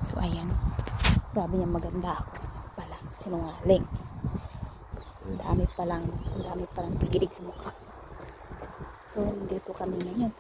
So ayan, sabi niya maganda ako pala, sinungaling. Ang dami palang tigilig sa mukha. So dito kami ngayon.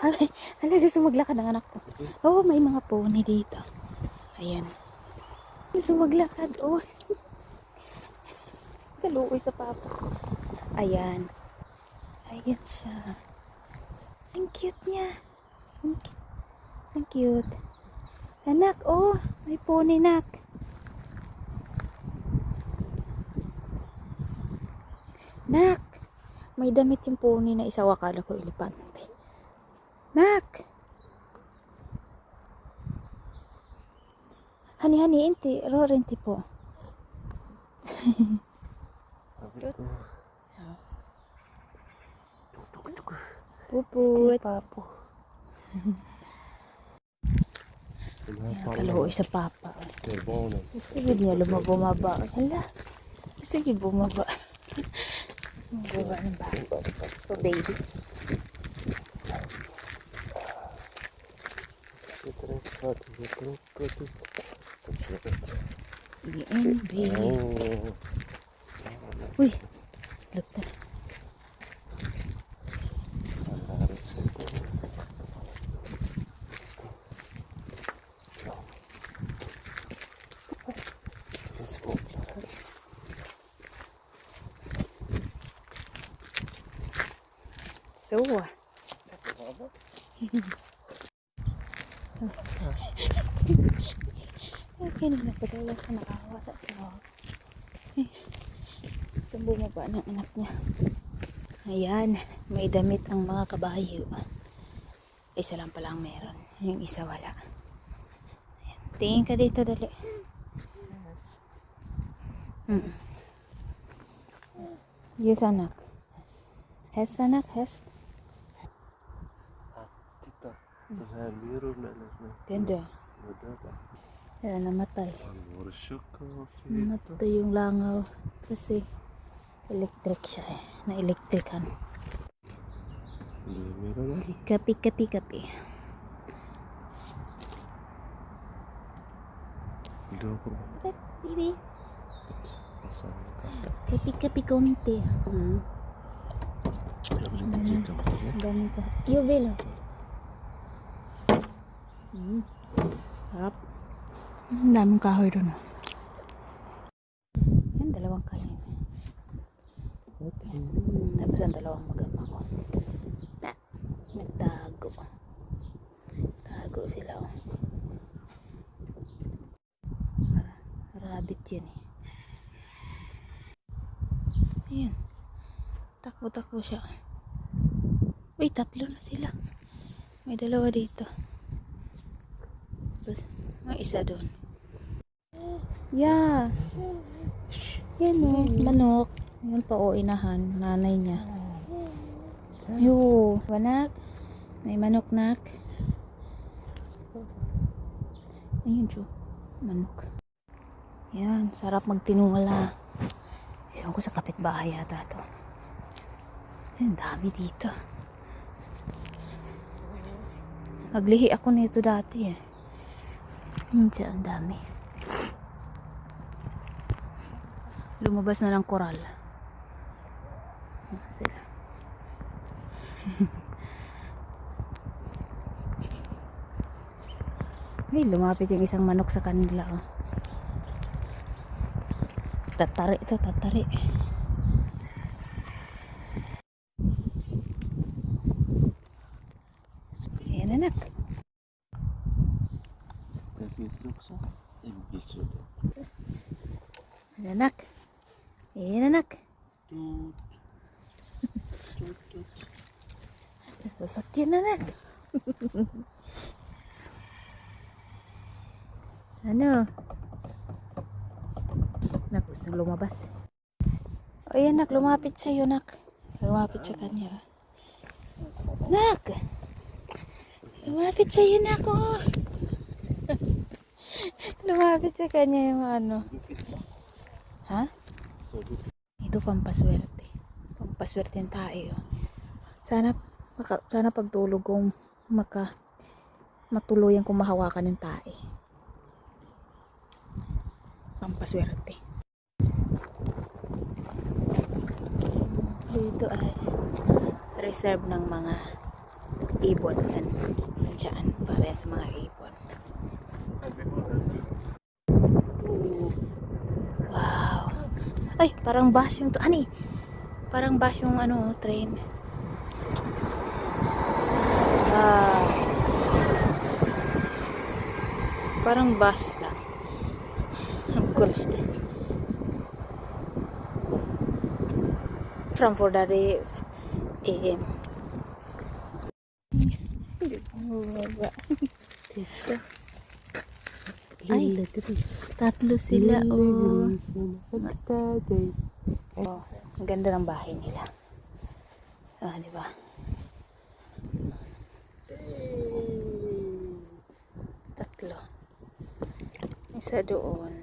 Hala, gusto maglakad ng anak ko. Oo, may mga pony dito. Ayan. Gusto maglakad, oh. Kalukoy sa papa. Ayan. Ayan siya. Ang cute niya. Ang cute. Anak, oh. May pony, nak. Nak. May damit yung pony na isa. Akala ko elepante. Nak. Hani, inti. Rorenti po. Puput. Papo. Kaluhoy sa papa. Sige niya bumaba. Hala. Sige bumaba. Bumaba ng baba. So baby. BNB. Uy. Look na. So, okay na napadala ko nakahawa sa tao. Sa bumaba ng anak niya. Ayan, may damit ang mga kabayo. Isa lang pala ang meron. Yung isa wala. Ayan, tingin ka dito dali. Yes anak. Hes anak, hes. Ganda. Kaya namatay. Namatay yung langaw. Kasi electric siya eh. Na-electrican. Kapi. Bibi. Kapi konti. Dami ka. Yubel. Harap. Daming kahoy doon. Yan, dalawang kanin. Tapos ang dalawang magama ko. Nagtago. Tago sila. Oh. Rabbit yan eh. Ayan. Takbo siya. Uy, tatlo na sila. May dalawa dito. Tapos, may isa doon. Yeah. Yan o, manok. Yan pa o, inahan. Nanay niya. Yo, wanak. May manok nak. Ayun siya. Manok. Yan, sarap magtinula. Ewan ko sa kapitbahay yata to. Ang dami dito. Naglihi ako nito dati eh. Hindi, ang dami. Lumabas na ng koral. Sila. Ay, lumapit yung isang manok sa kanila. Oh. Tatari ito, tatari. Ayan anak. Anak. Ayan anak. Sasakyan anak. Ano? Nak, gusto lumabas. O yan nak, lumapit sa'yo nak. Lumapit sa kanya. Nak! Lumapit sa'yo nak oh. Lumapit sa kanya yung ano. Ha? Ito pampaswerte. Pampaswerte yung tayo. Sana pagtulog kong matuluyan kung mahawakan ng tae. Pampaswerte. Dito ay reserve ng mga ibon. Yan dyan, para yan sa mga ibon. Wow. Ay, parang bus yung ani. Parang bus yung ano, train. Wow. Parang bus lang. Ang kulit. From Fordari AM. Hindi ko mababa. Dito. Ay, tatlo sila. Oh. Oh, ang ganda ng bahay nila. Ah, di ba? Tatlo. Isa doon,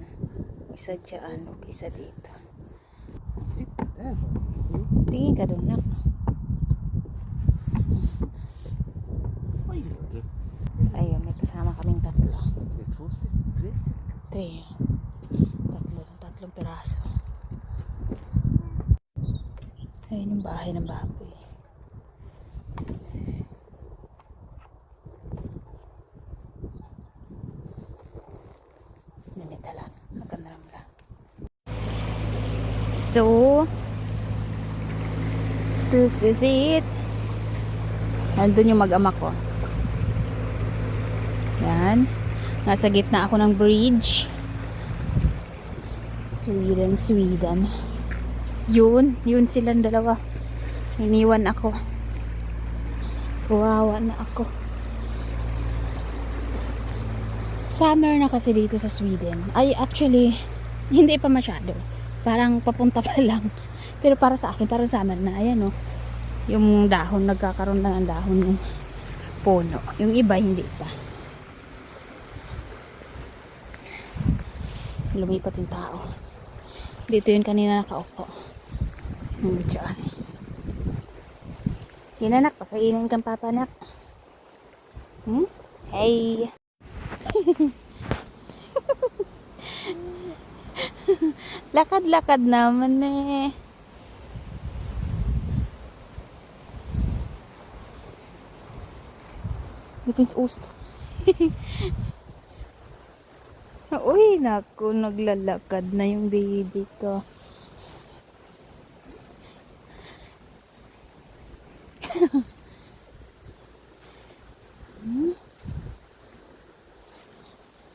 isa dyan, o isa dito. Tingin ka doon, nak. Ayun, may kasama kaming tatlo. Three. Tatlong piraso. Ayun yung bahay ng baboy. Namita lang. Magkandaram lang. So, this is it. Nandun yung mag-ama ko. Yan. Nasa gitna ako ng bridge. Sweden. Yun silang dalawa. Iniwan ako. Kawawa na ako. Summer na kasi dito sa Sweden. Ay, actually, hindi pa masyado. Parang papunta pa lang. Pero para sa akin, parang summer na. Ayan, oh. Yung dahon, nagkakaroon na ng dahon yung puno. Yung iba, hindi pa. Lumipat yung tao. Dito yun kanina nakaupo. Yung bitsyaan. Hinanak, pakainin kang papanak. Hey! Lakad-lakad naman eh. Defense Ost. Uy, naku, naglalakad na yung baby ko.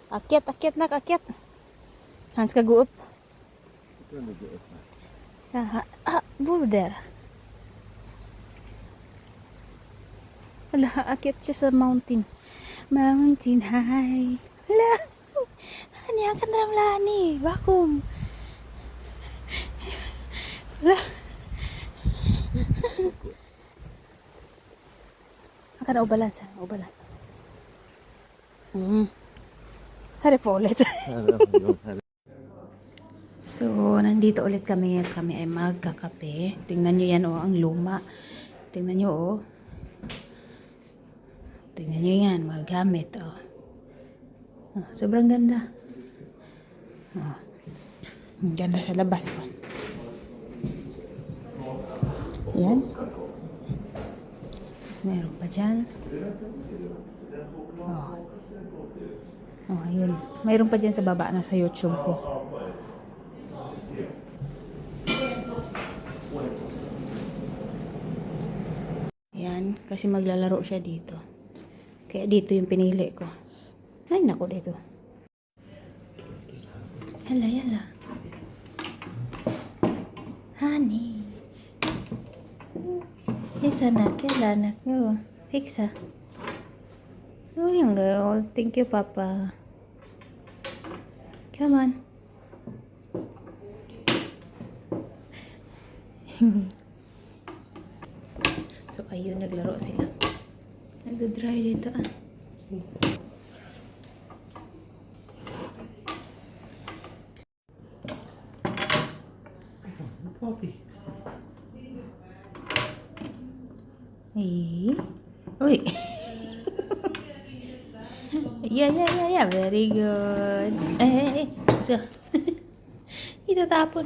Akyat nak, akyat. Hans ka guup. Border. Ala, akyat siya sa mountain. Mountain high. Ala, hani akan dalam lani, vakum. Ala. Akan ubalans. Hari ulit. So, nandito ulit kami at kami ay magkakape. Tingnan nyo yan, oh, ang luma. Tingnan nyo, oh. Tingnan nyo yan, mga gamit, oh. Oh, sobrang ganda. Oh. Ang ganda sa labas, oh. Yan. Tapos meron pa dyan. Oh. Oh, ayun. Mayroon pa dyan sa baba na sa YouTube ko. Yan, kasi maglalaro siya dito. Kaya dito yung pinili ko. Ay, nako dito. Yala. Honey. Isa na, kailan ako. Fixa. Oh, young girl. Thank you, Papa. Come on. So, ayun, naglaro sila. Nagdadry dito, ah. Poppy. Eh? Uy. Yeah, yeah, yeah, yeah. Very good. So, itatapon.